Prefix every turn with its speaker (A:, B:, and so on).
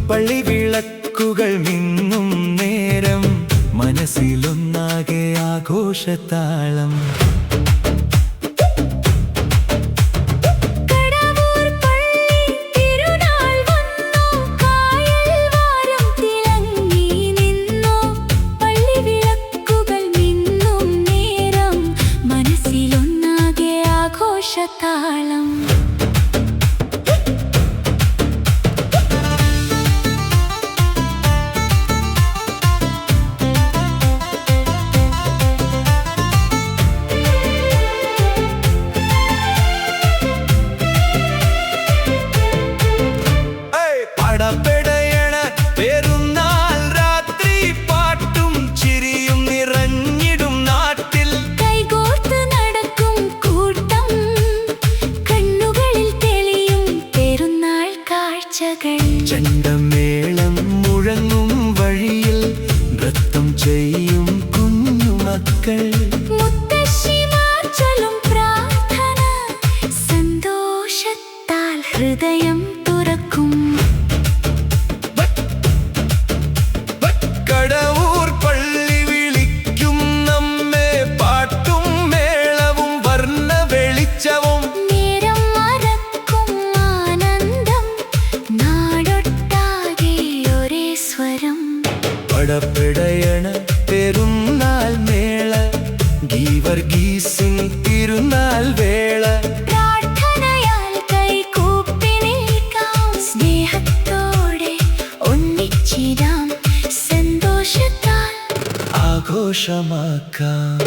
A: പള്ളി വിളക്കുകൾ മിന്നും നേരം മനസ്സിലൊന്നാകെ ആഘോഷത്താളം.
B: താളം
A: പടപെടയണ പെരുന്നാൾ രാത്രി പാട്ടും ചിരിയും നിറഞ്ഞിടും നാട്ടിൽ.
B: കൈകോർത്ത് നടക്കും കൂട്ടം, കണ്ണുകളിൽ തെളിയും പെരുന്നാൾ കാഴ്ചകൾ.
A: ചെണ്ടമേളം മുഴങ്ങും വഴിയിൽ നൃത്തം ചെയ്യും കുഞ്ഞുമക്കൾ.
B: മുത്തശ്ശിമാർ ചൊല്ലും പ്രാർത്ഥന, സന്തോഷത്താൽ ഹൃദയം തുറക്കും.
A: കടവൂർ പള്ളി വിളിക്കും നമ്മെ, പാട്ടും മേളവും വർണ്ണ വെളിച്ചവും.
B: നേരം മറക്കും ആനന്ദം, നാടൊട്ടാകെ ഒരേ സ്വരം.
A: പടപെടയണ പെരുന്നാൾ മേള, ഗീവർഗീസിൻ തിരുനാൾ വേള.
B: പ്രാർത്ഥനയാൽ കൈകൂപ്പി നിൽക്കാം, സ്നേഹത്തോടെ ഒന്നിച്ചിടാം, സന്തോഷത്താൽ
A: ആഘോഷമാക്കാം.